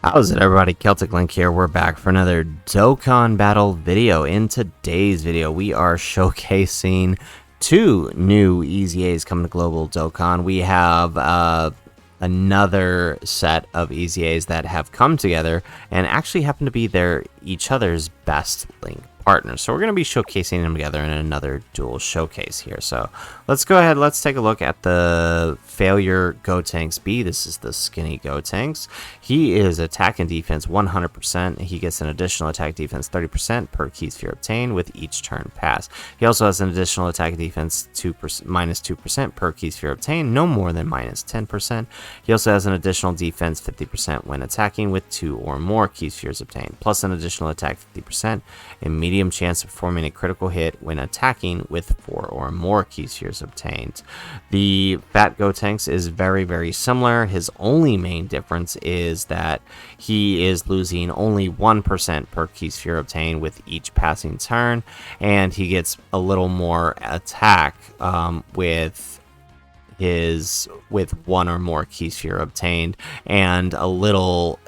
How's it, everybody? Celtic Link here. We're back for another Dokkan battle video. In today's video, we are showcasing two new EZAs coming to Global Dokkan. We have another set of EZAs that have come together and actually happen to be each other's best link partners. So we're going to be showcasing them together in another dual showcase here. So let's go ahead, let's take a look at the failure Gotenks B. This is the skinny Gotenks. He is attack and defense 100%. He gets an additional attack defense 30% per key sphere obtained with each turn pass. He also has an additional attack defense minus 2% per key sphere obtained, no more than minus 10%. He also has an additional defense 50% when attacking with 2 or more key spheres obtained, plus an additional attack 50% and medium chance of performing a critical hit when attacking with 4 or more key spheres obtained. The fat Gotenks is very similar. His only main difference is that he is losing only 1% per key sphere obtained with each passing turn, and he gets a little more attack with 1 or more key sphere obtained, and a little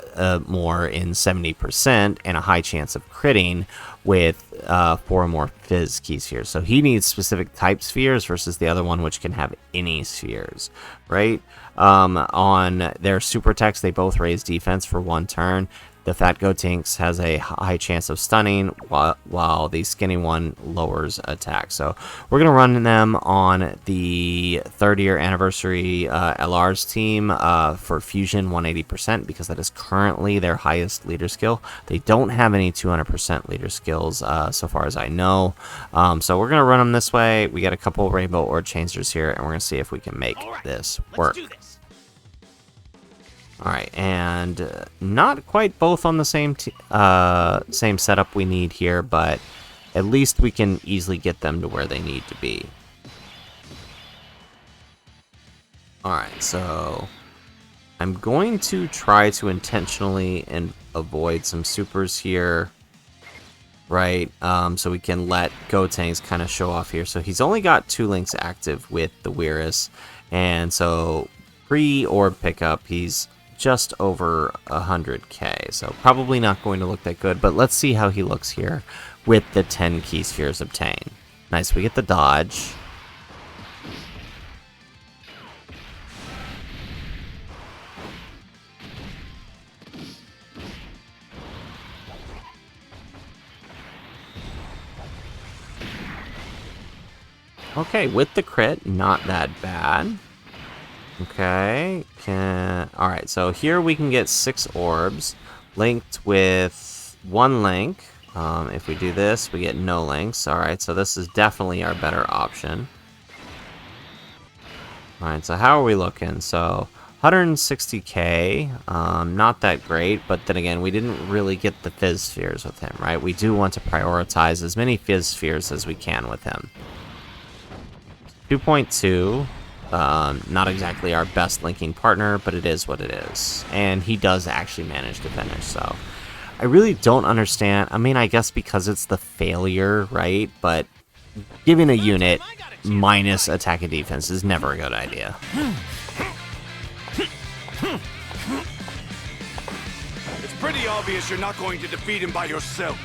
more in 70% and a high chance of critting with 4 or more fizz key spheres. So he needs specific type spheres versus the other one, which can have any spheres, right? On their super attacks, they both raise defense for 1 turn. The fat Gotenks has a high chance of stunning, while the skinny one lowers attack. So we're going to run them on the 3rd-year anniversary LR's team for Fusion 180%, because that is currently their highest leader skill. They don't have any 200% leader skills so far as I know. So we're going to run them this way. We got a couple Rainbow Orb Changers here, and we're going to see if we can make this work. Alright, and not quite both on the same setup we need here, but at least we can easily get them to where they need to be. Alright, so I'm going to try to intentionally avoid some supers here, right? So we can let Gotenks kind of show off here. So he's only got 2 links active with the Weirus, and so pre-orb pickup, he's just over 100k, so probably not going to look that good, but let's see how he looks here with the 10 key spheres obtained. Nice, we get the dodge. Okay, with the crit, not that bad. Okay, alright, so here we can get 6 orbs linked with 1 link. If we do this, we get no links. Alright, so this is definitely our better option. Alright, so how are we looking? So 160k, not that great, but then again, we didn't really get the fizz spheres with him, right? We do want to prioritize as many fizz spheres as we can with him. 2.2. Not exactly our best linking partner, but it is what it is. And he does actually manage to finish, so I really don't understand. I mean, I guess because it's the failure, right? But giving a unit minus attack and defense is never a good idea. It's pretty obvious you're not going to defeat him by yourself.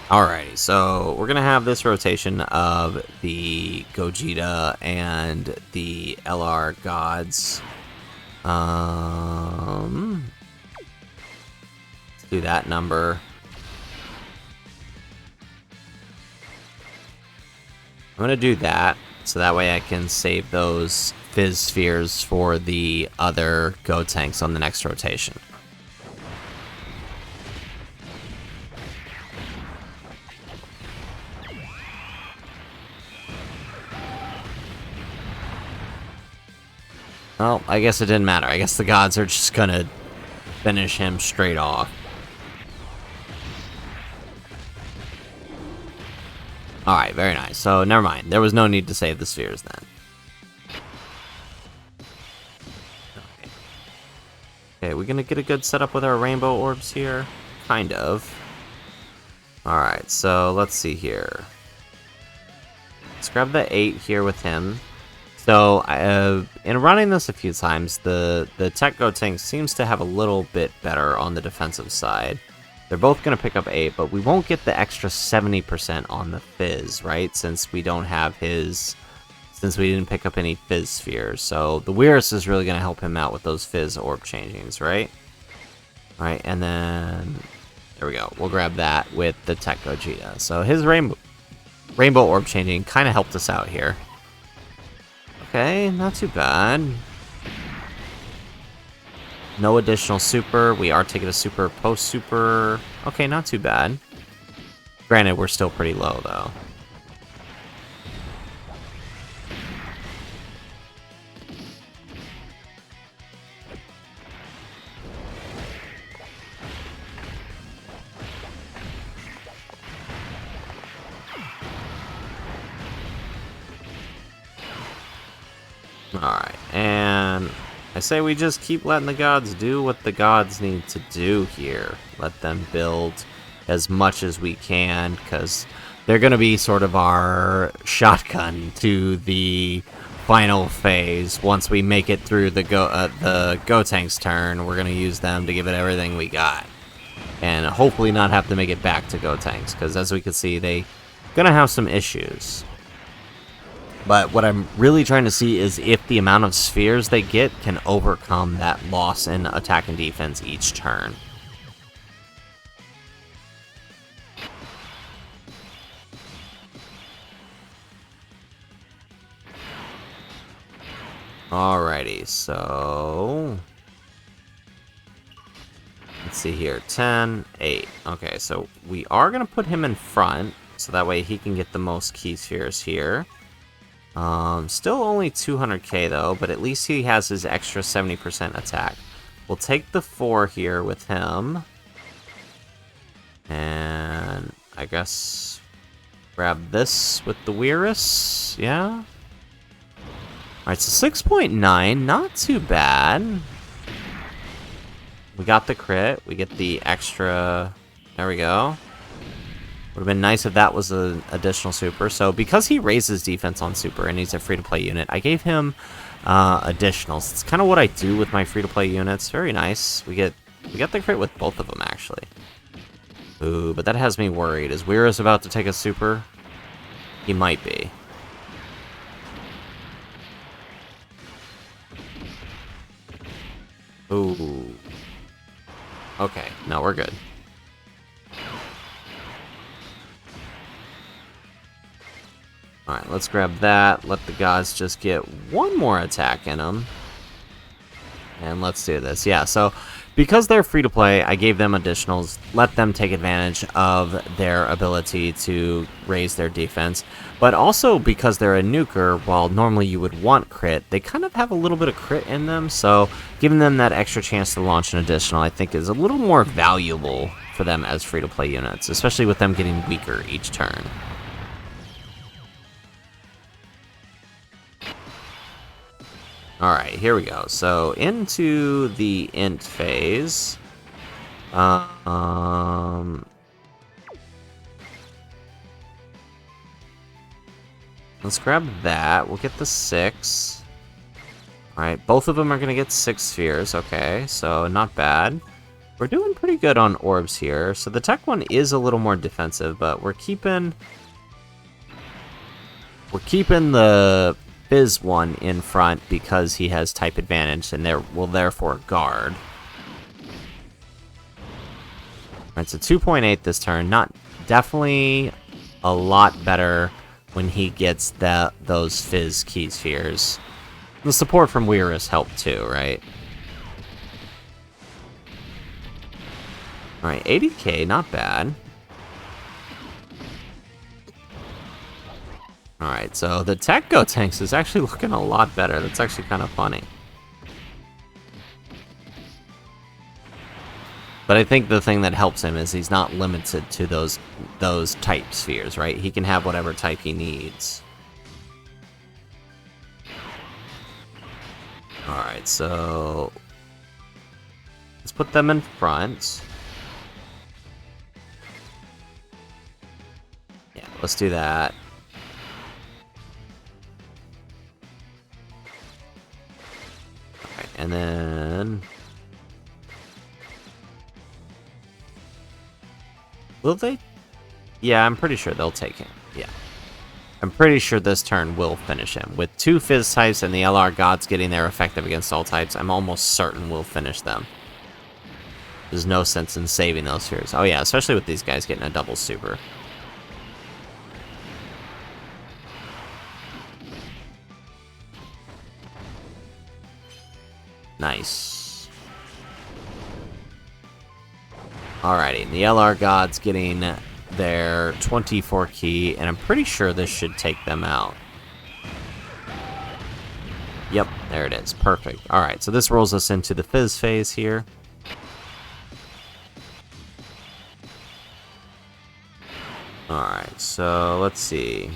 Alrighty, so we're gonna have this rotation of the Gogeta and the LR gods. Let's do that number. I'm gonna do that, so that way I can save those fizz spheres for the other Gotenks on the next rotation. Well, I guess it didn't matter. I guess the gods are just gonna finish him straight off. Alright, very nice. So, never mind. There was no need to save the spheres then. Okay, we're gonna get a good setup with our rainbow orbs here. Kind of. Alright, so let's see here. Let's grab the 8 here with him. So, in running this a few times, the TEQ Gotenks seems to have a little bit better on the defensive side. They're both going to pick up 8, but we won't get the extra 70% on the Fizz, right? Since we don't have his... Since we didn't pick up any Fizz spheres. So, the Weirus is really going to help him out with those Fizz orb changings, right? Alright, and then... There we go. We'll grab that with the TEQ Gogeta. So, his Rainbow orb changing kind of helped us out here. Okay, not too bad. No additional super. We are taking a super post-super. Okay, not too bad. Granted, we're still pretty low, though. Alright, and I say we just keep letting the gods do what the gods need to do here. Let them build as much as we can, because they're going to be sort of our shotgun to the final phase. Once we make it through the Gotenks turn, we're going to use them to give it everything we got. And hopefully not have to make it back to Gotenks, because as we can see, they're going to have some issues. But what I'm really trying to see is if the amount of spheres they get can overcome that loss in attack and defense each turn. Alrighty, so... Let's see here, 10, 8. Okay, so we are going to put him in front, so that way he can get the most key spheres here. Still only 200k though, but at least he has his extra 70% attack. We'll take the 4 here with him. And I guess grab this with the Weirus, yeah? Alright, so 6.9, not too bad. We got the crit, we get the extra, there we go. Would have been nice if that was an additional super. So because he raises defense on super and he's a free-to-play unit, I gave him additionals. It's kind of what I do with my free-to-play units. Very nice. We get the crit with both of them, actually. Ooh, but that has me worried. Is Weirus about to take a super? He might be. Ooh. Okay, no, we're good. Alright, let's grab that. Let the gods just get one more attack in them. And let's do this. Yeah, so because they're free to play, I gave them additionals. Let them take advantage of their ability to raise their defense. But also because they're a nuker, while normally you would want crit, they kind of have a little bit of crit in them. So giving them that extra chance to launch an additional, I think, is a little more valuable for them as free to play units, especially with them getting weaker each turn. Alright, here we go. So, into the int phase. Let's grab that. We'll get the 6. Alright, both of them are going to get 6 spheres. Okay, so not bad. We're doing pretty good on orbs here. So the TEQ one is a little more defensive, but we're keeping the Fizz one in front because he has type advantage and will therefore guard. Alright, so 2.8 this turn. Not definitely a lot better when he gets those Fizz key spheres. The support from Weirus helped too, right? Alright, 80k, not bad. Alright, so the TEQ Gotenks is actually looking a lot better. That's actually kind of funny. But I think the thing that helps him is he's not limited to those type spheres, right? He can have whatever type he needs. Alright, so let's put them in front. Yeah, let's do that. and then... Will they? Yeah, I'm pretty sure they'll take him. Yeah. I'm pretty sure this turn will finish him. With 2 Fizz types and the LR Gods getting their effective against all types, I'm almost certain we'll finish them. There's no sense in saving those spheres. Oh yeah, especially with these guys getting a double super. Nice. Alrighty, the LR Gods getting their 24 key, and I'm pretty sure this should take them out. Yep, there it is. Perfect. Alright, so this rolls us into the Fizz phase here. Alright, so let's see.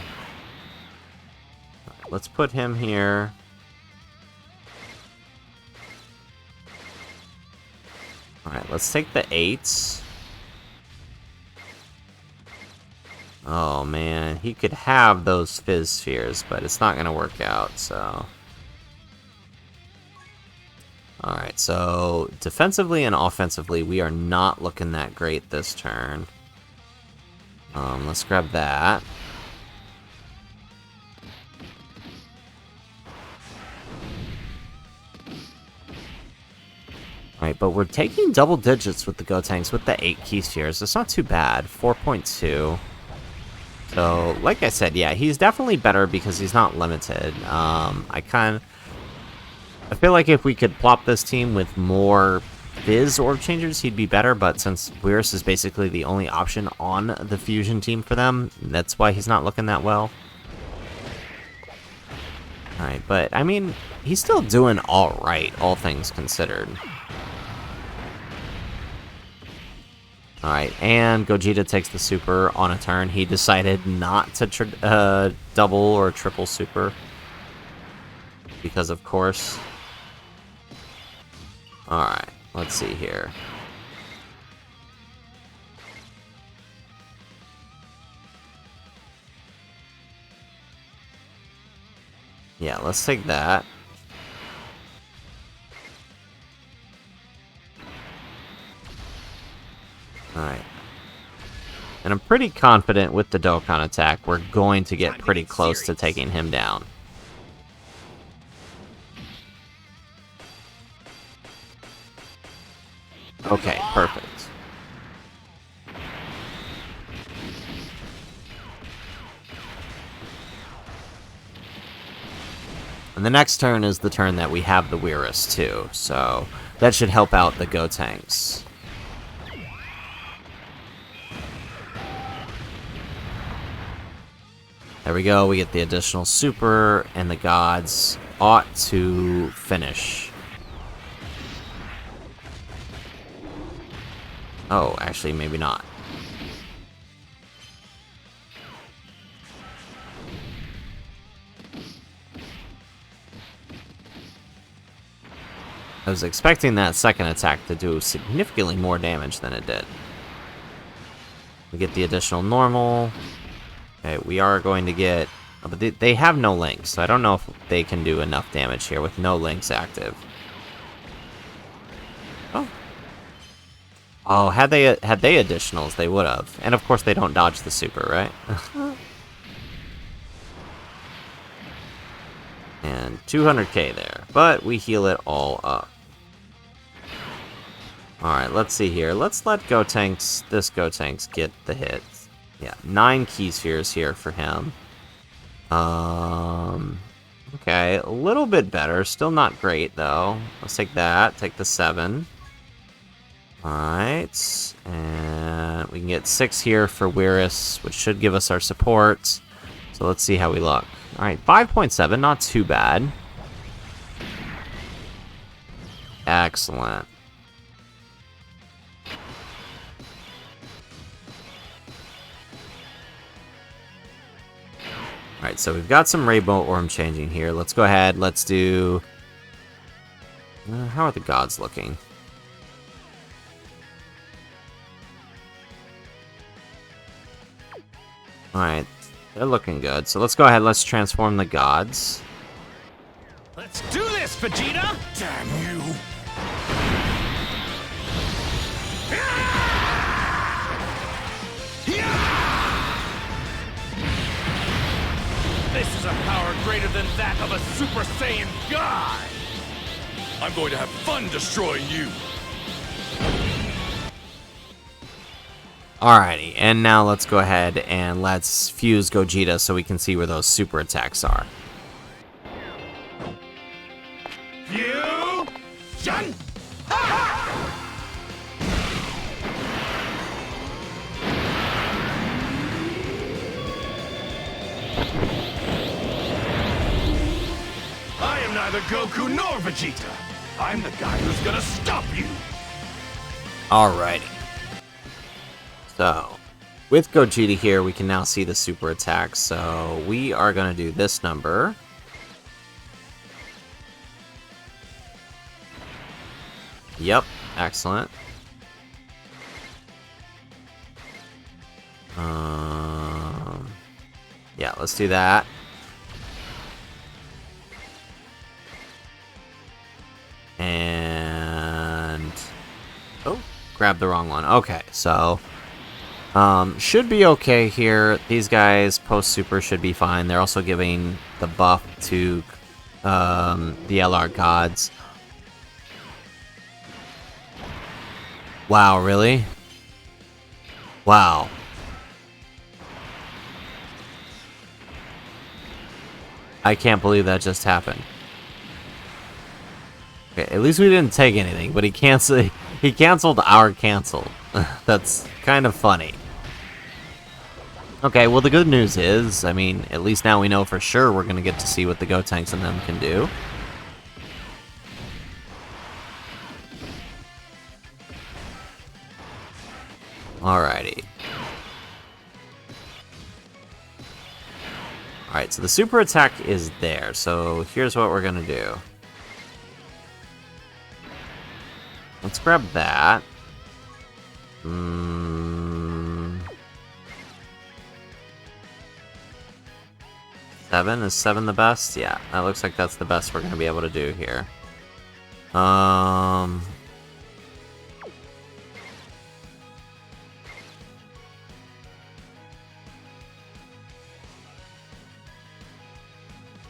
Let's put him here. Alright, let's take the 8s. Oh man, he could have those Fizz spheres, but it's not going to work out, so... Alright, so defensively and offensively, we are not looking that great this turn. Let's grab that. Alright, but we're taking double digits with the Gotenks with the 8 key spheres. It's not too bad. 4.2. So, like I said, yeah, he's definitely better because he's not limited. I feel like if we could plop this team with more Fizz orb changers, he'd be better, but since Weirus is basically the only option on the fusion team for them, that's why he's not looking that well. Alright, but, I mean, he's still doing alright, all things considered. Alright, and Gogeta takes the super on a turn. He decided not to double or triple super. Because, of course. Alright, let's see here. Yeah, let's take that. Alright. And I'm pretty confident with the Dokkan attack, we're going to get pretty close to taking him down. Okay, perfect. And the next turn is the turn that we have the Weirus too, so that should help out the Gotenks. There we go, we get the additional super, and the gods ought to finish. Oh, actually, maybe not. I was expecting that second attack to do significantly more damage than it did. We get the additional normal. Okay, we are going to get... Oh, but they have no links, so I don't know if they can do enough damage here with no links active. Oh. Oh, had they additionals, they would have. And of course they don't dodge the super, right? And 200k there. But we heal it all up. Alright, let's see here. Let's let Gotenks, this Gotenks, get the hit. Yeah, 9 key spheres here for him. Okay, a little bit better. Still not great, though. Let's take that. Take the 7. Alright. And we can get 6 here for Weirus, which should give us our support. So let's see how we look. Alright, 5.7. Not too bad. Excellent. Alright, so we've got some Rainbow Orb changing here. Let's go ahead, let's do... how are the gods looking? Alright, they're looking good. So let's go ahead, let's transform the gods. Let's do this, Vegeta! Damn you! This is a power greater than that of a Super Saiyan God! I'm going to have fun destroying you! Alrighty, and now let's go ahead and let's fuse Gogeta so we can see where those super attacks are. Fusion! I am neither Goku nor Vegeta. I'm the guy who's gonna stop you. Alrighty. So, with Gogeta here, we can now see the super attacks. So, we are going to do this number. Yep, excellent. Yeah, let's do that. And... oh, grabbed the wrong one. Okay, so... should be okay here. These guys post-super should be fine. They're also giving the buff to the LR gods. Wow, really? Wow. I can't believe that just happened. Okay, at least we didn't take anything, but he canceled our cancel. That's kind of funny. Okay, well the good news is, I mean, at least now we know for sure we're going to get to see what the Gotenks and them can do. Alrighty. Alright, so the super attack is there, so here's what we're going to do. Let's grab that. 7? Is 7 the best? Yeah, that looks like that's the best we're going to be able to do here.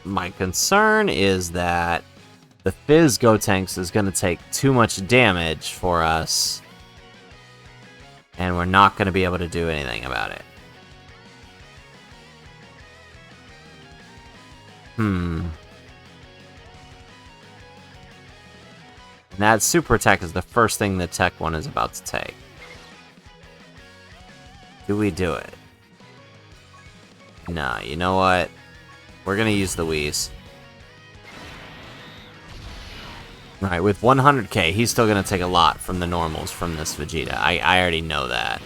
My concern is that the Fizz Gotenks is going to take too much damage for us, and we're not going to be able to do anything about it. And that super attack is the first thing the Tech one is about to take. Do we do it? Nah, you know what? We're gonna use the Whis. Alright, with 100k, he's still gonna take a lot from the normals from this Vegeta. I already know that.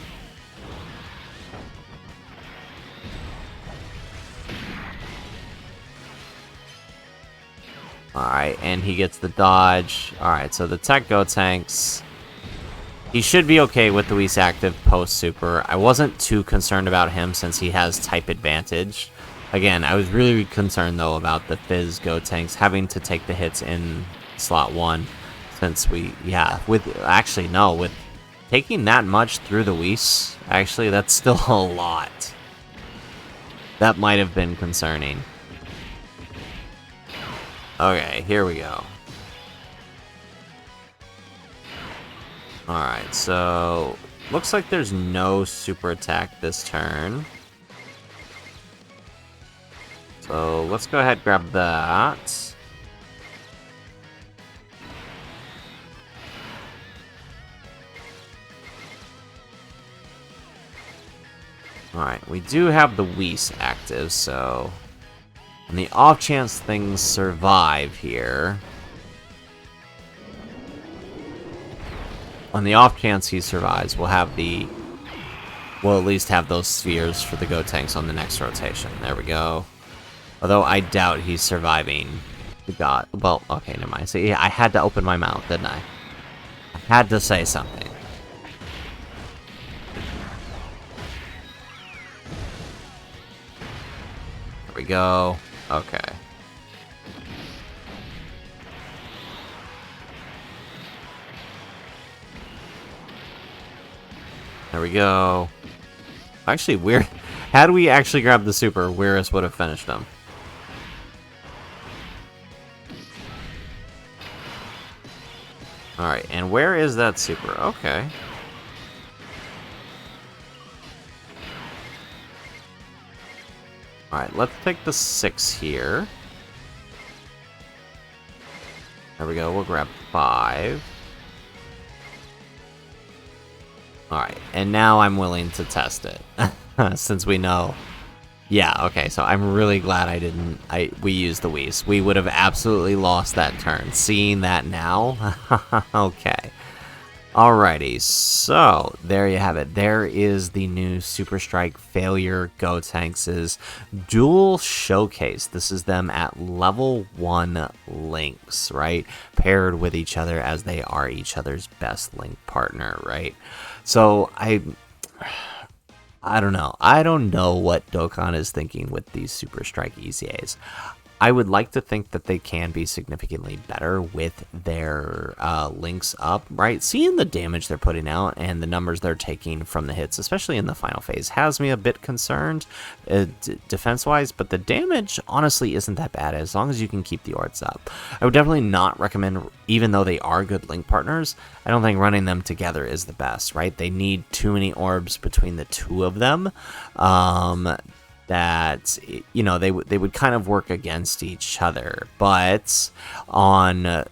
Alright, and he gets the dodge. Alright, so the Tech Gotenks, he should be okay with the Whis active post-super. I wasn't too concerned about him since he has type advantage. Again, I was really concerned, though, about the Fizz Gotenks having to take the hits in slot 1. Since with taking that much through the Whis, actually, that's still a lot. That might have been concerning. Okay, here we go. Alright, so... looks like there's no super attack this turn. So, let's go ahead and grab that. Alright, we do have the Whis active, so... on the off chance things survive here... on the off chance he survives, we'll have the... we'll at least have those spheres for the Gotenks on the next rotation. There we go. Although I doubt he's surviving the god... well, okay, never mind. See, I had to open my mouth, didn't I? I had to say something. There we go. Okay. There we go. Actually, had we actually grabbed the super, Weirus would have finished him. Alright, and where is that super? Okay. Alright, let's take the 6 here. There we go, we'll grab 5. Alright, and now I'm willing to test it. Since we know. Yeah, okay, so I'm really glad we used the Whis. We would have absolutely lost that turn. Seeing that now? Okay. Alrighty, so there you have it. There is the new Super Strike Failure Gotenks' dual showcase. This is them at level 1 links, right? Paired with each other as they are each other's best link partner, right? So I don't know. I don't know what Dokkan is thinking with these Super Strike EZAs. I would like to think that they can be significantly better with their links up, right? Seeing the damage they're putting out and the numbers they're taking from the hits, especially in the final phase, has me a bit concerned defense-wise, but the damage honestly isn't that bad as long as you can keep the orbs up. I would definitely not recommend, even though they are good link partners, I don't think running them together is the best, right? They need too many orbs between the two of them. That, you know, they would kind of work against each other, but on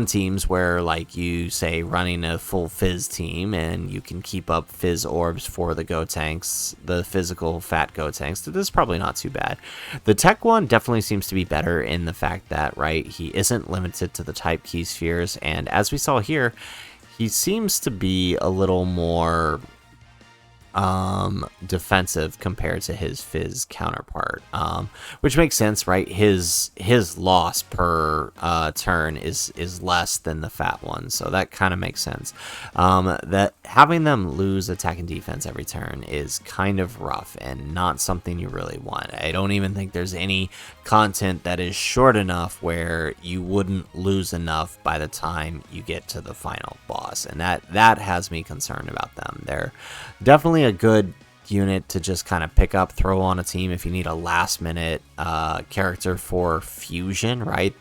teams where, like, you say running a full Fizz team and you can keep up Fizz orbs for the Gotenks, the physical fat Gotenks, this is probably not too bad. The TEQ one definitely seems to be better in the fact that, right, he isn't limited to the type key spheres, and as we saw here, he seems to be a little more defensive compared to his Fizz counterpart, which makes sense, right? His loss per turn is less than the fat one, so that kind of makes sense. That having them lose attack and defense every turn is kind of rough and not something you really want. I don't even think there's any content that is short enough where you wouldn't lose enough by the time you get to the final boss, and that has me concerned about them. They're definitely a good unit to just kind of pick up, throw on a team if you need a last minute character for fusion, right?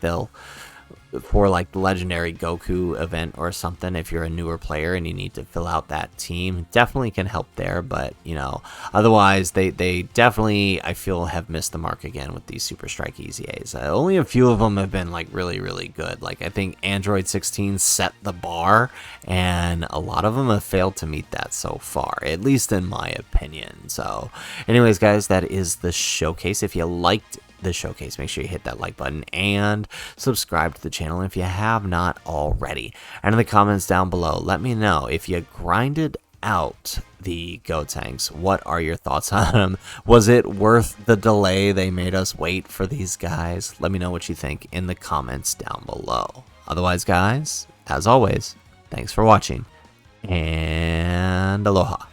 For like the legendary Goku event or something, if you're a newer player and you need to fill out that team, definitely can help there. But, you know, otherwise they definitely, I feel, have missed the mark again with these Super Strike EZAs. Only a few of them have been like really good. Like, I think Android 16 set the bar, and a lot of them have failed to meet that so far, at least in my opinion. So anyways, guys, that is the showcase. If you liked the showcase, make sure you hit that like button and subscribe to the channel if you have not already. And in the comments down below, let me know if you grinded out the Gotenks. What are your thoughts on them? Was it worth the delay they made us wait for these guys? Let me know what you think in the comments down below. Otherwise, guys, as always, thanks for watching, and aloha.